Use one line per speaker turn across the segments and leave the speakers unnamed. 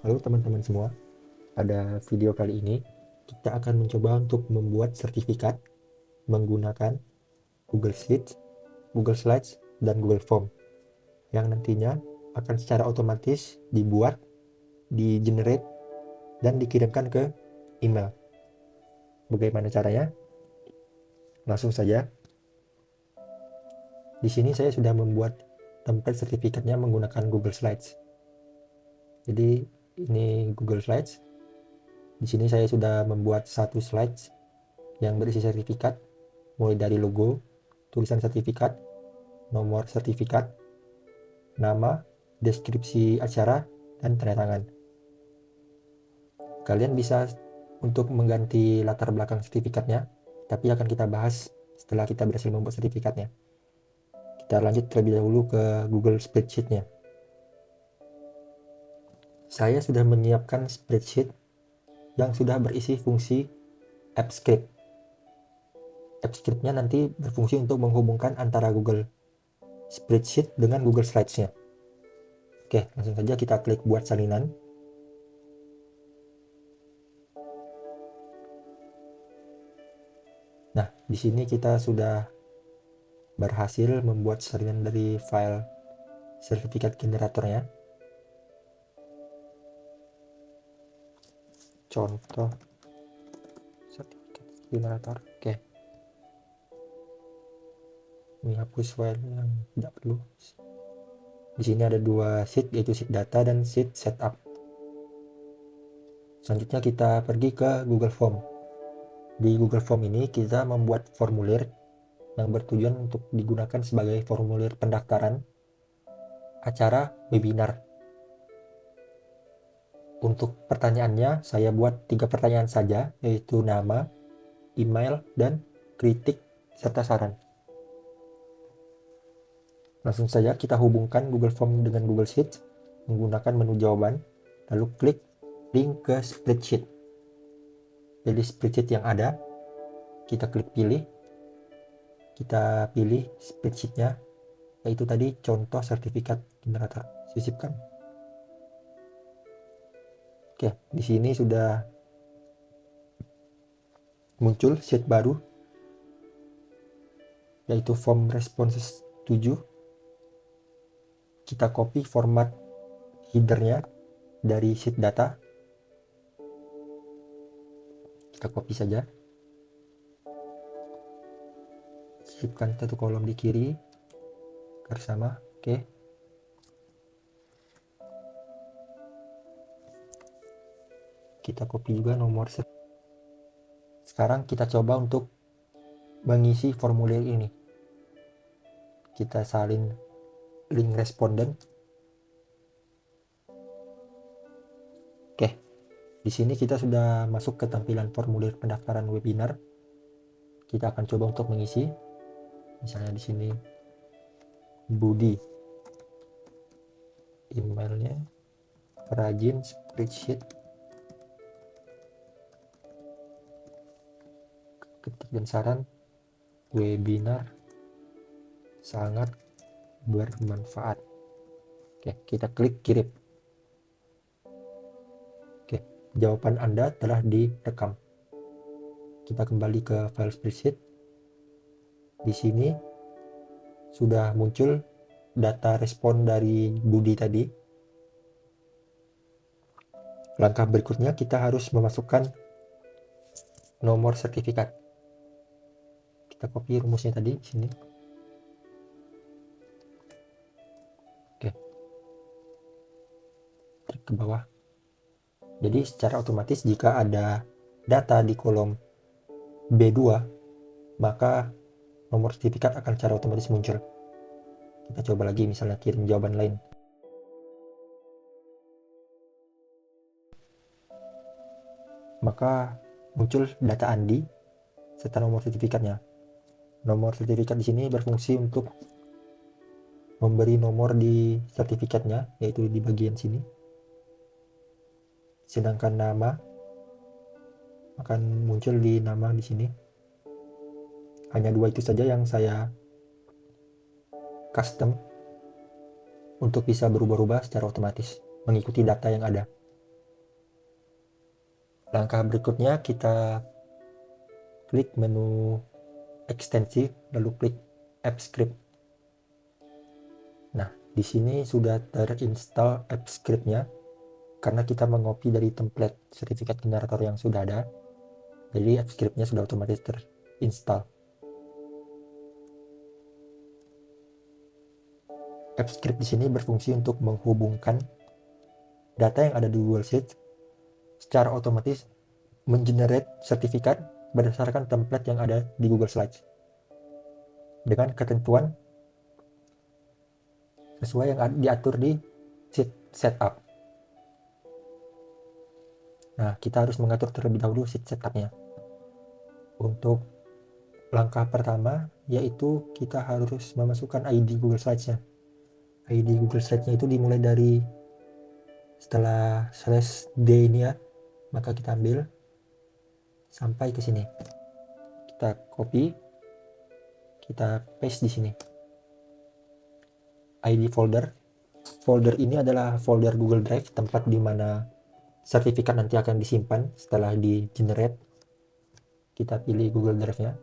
Halo teman-teman semua, pada video kali ini kita akan mencoba untuk membuat sertifikat menggunakan Google Sheets, Google Slides, dan Google Form yang nantinya akan secara otomatis dibuat, di-generate, dan dikirimkan ke email. Bagaimana caranya? Langsung saja. Di sini saya sudah membuat template sertifikatnya menggunakan Google Slides. Jadi ini Google Slides. Di sini saya sudah membuat satu slides yang berisi sertifikat, mulai dari logo, tulisan sertifikat, nomor sertifikat, nama, deskripsi acara, dan tanda tangan. Kalian bisa untuk mengganti latar belakang sertifikatnya, tapi akan kita bahas setelah kita berhasil membuat sertifikatnya. Kita lanjut terlebih dahulu ke Google Spreadsheet-nya. Saya sudah menyiapkan spreadsheet yang sudah berisi fungsi AppScript. AppScript-nya nanti berfungsi untuk menghubungkan antara Google Spreadsheet dengan Google Slides-nya. Oke, langsung saja kita klik buat salinan. Nah, di sini kita sudah berhasil membuat salinan dari file sertifikat generatornya. Contoh sertifikat generator. Oke. Ini hapus file yang tidak perlu. Di sini ada dua sheet, yaitu sheet data dan sheet setup. Selanjutnya kita pergi ke Google Form. Di Google Form ini kita membuat formulir yang bertujuan untuk digunakan sebagai formulir pendaftaran acara webinar. Untuk pertanyaannya, saya buat 3 pertanyaan saja, yaitu nama, email, dan kritik serta saran. Langsung saja kita hubungkan Google Form dengan Google Sheets menggunakan menu jawaban, lalu klik link ke spreadsheet. Jadi spreadsheet yang ada, kita klik pilih, kita pilih spreadsheetnya, yaitu tadi contoh sertifikat generator. Sisipkan. Oke, di sini sudah muncul sheet baru, yaitu form responses 7. Kita copy format headernya dari sheet data. Kita copy saja. Sisipkan satu kolom di kiri agar sama. Oke. Kita copy juga nomor. Sekarang kita coba untuk mengisi formulir ini. Kita salin link responden. Oke. Di sini kita sudah masuk ke tampilan formulir pendaftaran webinar. Kita akan coba untuk mengisi. Misalnya di sini Budi. Emailnya rajin spreadsheet. Ketik dan saran webinar sangat bermanfaat. Oke, kita klik kirim. Oke, jawaban Anda telah direkam. Kita kembali ke file spreadsheet. Di sini sudah muncul data respon dari Budi tadi. Langkah berikutnya kita harus memasukkan nomor sertifikat. Kita copy rumusnya tadi di sini. Oke. Klik ke bawah. Jadi secara otomatis jika ada data di kolom B2, maka nomor sertifikat akan secara otomatis muncul. Kita coba lagi, misalnya kirim jawaban lain. Maka muncul data Andi serta nomor sertifikatnya. Nomor sertifikat di sini berfungsi untuk memberi nomor di sertifikatnya, yaitu di bagian sini. Sedangkan nama akan muncul di nama di sini. Hanya 2 itu saja yang saya custom untuk bisa berubah-ubah secara otomatis mengikuti data yang ada. Langkah berikutnya kita klik menu ekstensi lalu klik AppScript. Nah, di sini sudah terinstall AppScript-nya karena kita mengopi dari template sertifikat generator yang sudah ada. Jadi AppScript-nya sudah otomatis terinstall. AppScript di sini berfungsi untuk menghubungkan data yang ada di Google Sheets secara otomatis mengenerate sertifikat berdasarkan template yang ada di Google Slides dengan ketentuan sesuai yang diatur di sheet setup. Nah, kita harus mengatur terlebih dahulu sheet setupnya. Untuk langkah pertama yaitu kita harus memasukkan ID Google Slides-nya. ID Google Slides-nya itu dimulai dari setelah /d ini ya, maka kita ambil sampai ke sini. Kita copy, kita paste di sini. ID folder. Folder ini adalah folder Google Drive, tempat di mana sertifikat nanti akan disimpan setelah di generate. Kita pilih Google Drive-nya.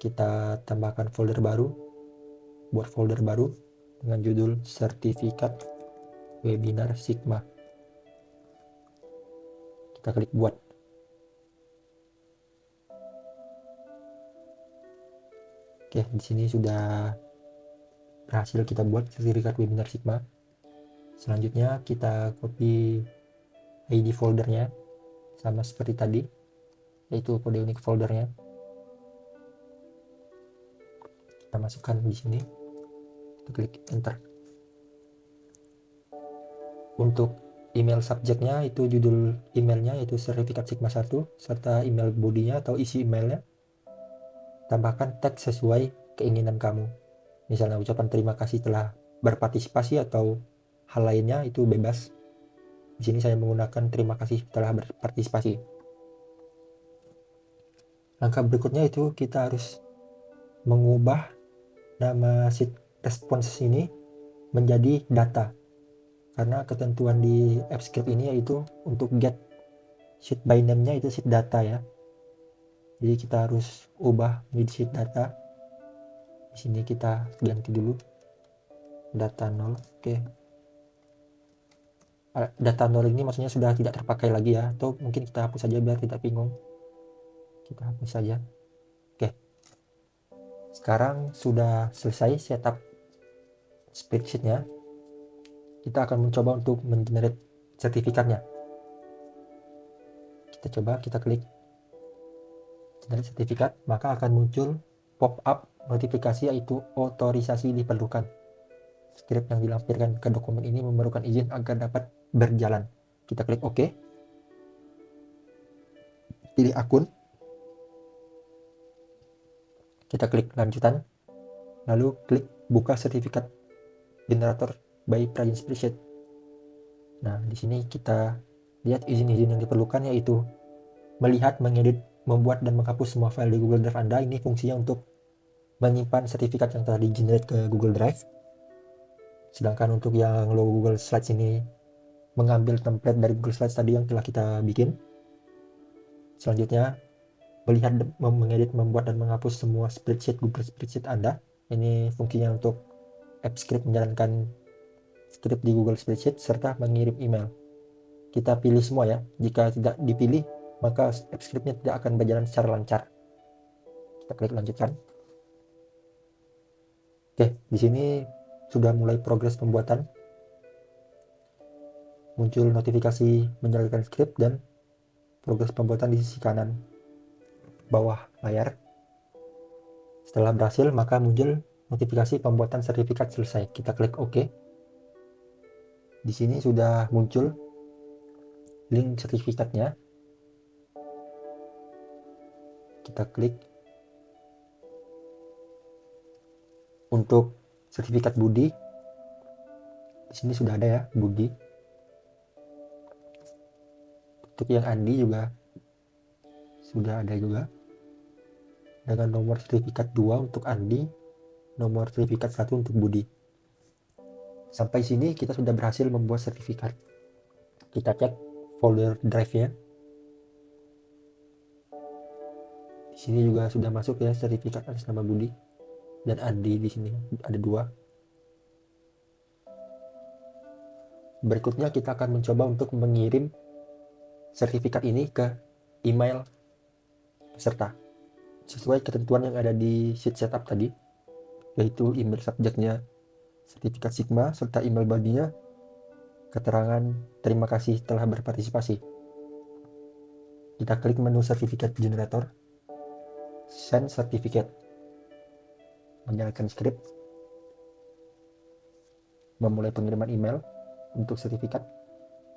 Kita tambahkan folder baru. Buat folder baru dengan judul sertifikat webinar Sigma. Kita klik buat. Oke, di sini sudah berhasil kita buat sertifikat webinar Sigma. Selanjutnya kita copy ID foldernya sama seperti tadi, yaitu kode unik foldernya. Kita masukkan di sini. Kita klik enter. Untuk email subjeknya itu judul emailnya yaitu sertifikat Sigma 1 serta email bodinya atau isi emailnya. Tambahkan teks sesuai keinginan kamu. Misalnya ucapan terima kasih telah berpartisipasi atau hal lainnya itu bebas. Di sini saya menggunakan terima kasih telah berpartisipasi. Langkah berikutnya itu kita harus mengubah nama sheet response ini menjadi data. Karena ketentuan di AppScript ini yaitu untuk get sheet by name-nya itu sheet data ya. Jadi kita harus ubah menjadi sheet data. Di sini kita ganti dulu data 0. Oke. Data 0 ini maksudnya sudah tidak terpakai lagi ya, atau mungkin kita hapus saja biar tidak bingung. Kita hapus saja. Oke. Sekarang sudah selesai setup spreadsheet-nya. Kita akan mencoba untuk mengenerate sertifikatnya. Kita coba, kita klik generate sertifikat, maka akan muncul pop-up notifikasi yaitu otorisasi diperlukan. Script yang dilampirkan ke dokumen ini memerlukan izin agar dapat berjalan. Kita klik OK. Pilih akun. Kita klik lanjutan. Lalu klik buka sertifikat generator by Pragin Spreadsheet. Nah, di sini kita lihat izin-izin yang diperlukan yaitu melihat, mengedit, membuat dan menghapus semua file di Google Drive Anda. Ini fungsinya untuk menyimpan sertifikat yang telah di-generate ke Google Drive. Sedangkan untuk yang logo Google Slides ini mengambil template dari Google Slides tadi yang telah kita bikin. Selanjutnya, melihat, mengedit, membuat dan menghapus semua spreadsheet Google Spreadsheet Anda. Ini fungsinya untuk AppScript menjalankan script di Google Spreadsheet serta mengirim email. Kita pilih semua ya. Jika tidak dipilih, maka AppScript-nya tidak akan berjalan secara lancar. Kita klik lanjutkan. Oke, di sini sudah mulai progres pembuatan. Muncul notifikasi menjalankan script dan progres pembuatan di sisi kanan bawah layar. Setelah berhasil, maka muncul notifikasi pembuatan sertifikat selesai. Kita klik OK. Di sini sudah muncul link sertifikatnya. Kita klik. Untuk sertifikat Budi, di sini sudah ada ya, Budi. Untuk yang Andi juga sudah ada juga. Dengan nomor sertifikat 2 untuk Andi, nomor sertifikat 1 untuk Budi. Sampai sini kita sudah berhasil membuat sertifikat. Kita cek folder drive-nya. sini juga sudah masuk ya sertifikat atas nama Budi dan Adi. Di sini ada 2. Berikutnya kita akan mencoba untuk mengirim sertifikat ini ke email peserta sesuai ketentuan yang ada di sheet setup tadi, yaitu email subjeknya sertifikat Sigma serta email bodinya keterangan terima kasih telah berpartisipasi. Kita klik menu Certificate Generator, Send Certificate, menyalakan script, memulai pengiriman email untuk sertifikat.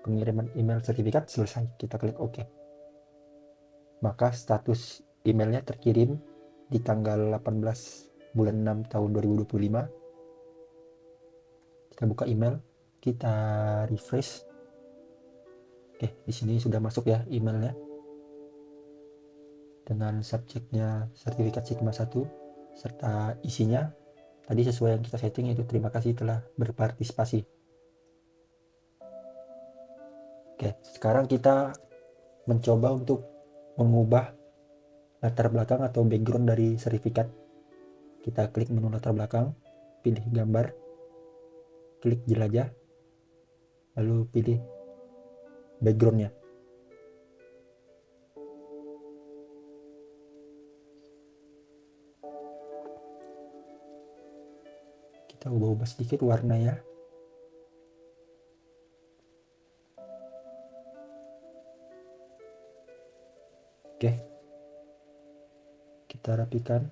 Pengiriman email sertifikat selesai, kita klik OK. Maka status emailnya terkirim di tanggal 18 bulan 6 tahun 2025. Kita buka email, kita refresh. Oke, di sini sudah masuk ya emailnya dengan subjeknya sertifikat Sigma 1 serta isinya tadi sesuai yang kita setting, yaitu terima kasih telah berpartisipasi. Oke, sekarang kita mencoba untuk mengubah latar belakang atau background dari sertifikat. Kita klik menu latar belakang, pilih gambar, klik jelajah, lalu pilih backgroundnya. Kita ubah-ubah sedikit warnanya. Oke, kita rapikan.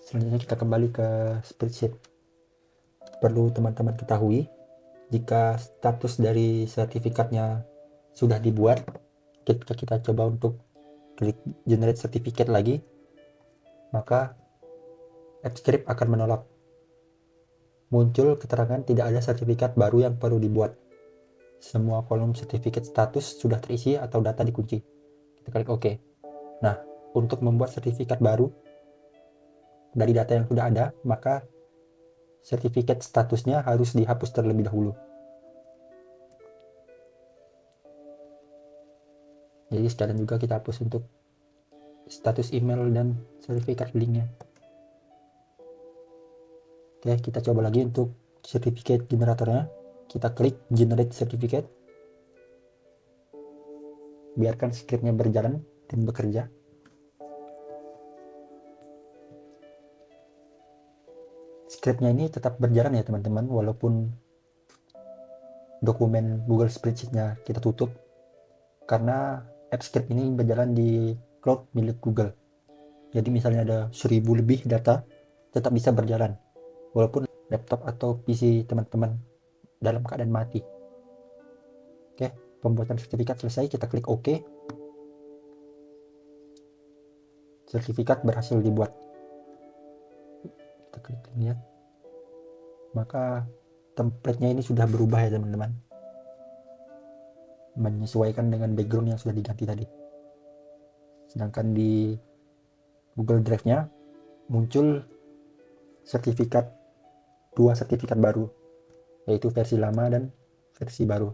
Selanjutnya kita kembali ke spreadsheet. Perlu teman-teman ketahui, jika status dari sertifikatnya sudah dibuat, ketika kita coba untuk klik generate certificate lagi, maka AppScript akan menolak. Muncul keterangan tidak ada sertifikat baru yang perlu dibuat. Semua kolom sertifikat status sudah terisi atau data dikunci. Kita klik OK. Nah, untuk membuat sertifikat baru dari data yang sudah ada, maka sertifikat statusnya harus dihapus terlebih dahulu. Jadi sekalian juga kita hapus untuk status email dan sertifikat linknya. Oke, kita coba lagi untuk sertifikat generatornya. Kita klik generate certificate. Biarkan scriptnya berjalan dan bekerja. Scriptnya ini tetap berjalan ya teman-teman, walaupun dokumen Google Spreadsheet-nya kita tutup, karena AppScript ini berjalan di cloud milik Google. Jadi misalnya ada 1000 lebih data, tetap bisa berjalan walaupun laptop atau PC teman-teman dalam keadaan mati. Oke, pembuatan sertifikat selesai, kita klik OK. Sertifikat berhasil dibuat. Kita klik lihat. Maka template-nya ini sudah berubah ya teman-teman, menyesuaikan dengan background yang sudah diganti tadi. Sedangkan di Google Drive-nya muncul sertifikat, 2 sertifikat baru, yaitu versi lama dan versi baru.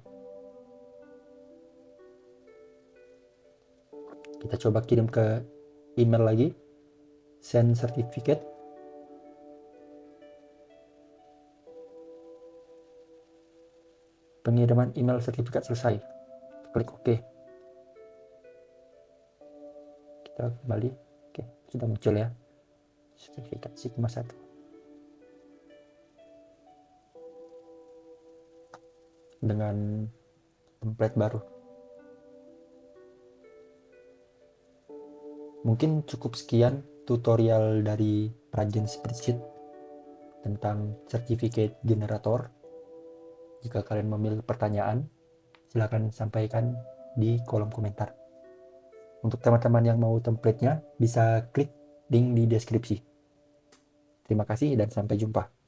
Kita coba kirim ke email lagi, send certificate. Pengiriman email sertifikat selesai. Klik OK. Kita kembali. Oke, sudah muncul ya sertifikat Sigma 1 dengan template baru. Mungkin cukup sekian tutorial dari Prajen Spreadsheet tentang certificate generator. Jika kalian memiliki pertanyaan, silakan sampaikan di kolom komentar. Untuk teman-teman yang mau template-nya, bisa klik link di deskripsi. Terima kasih dan sampai jumpa.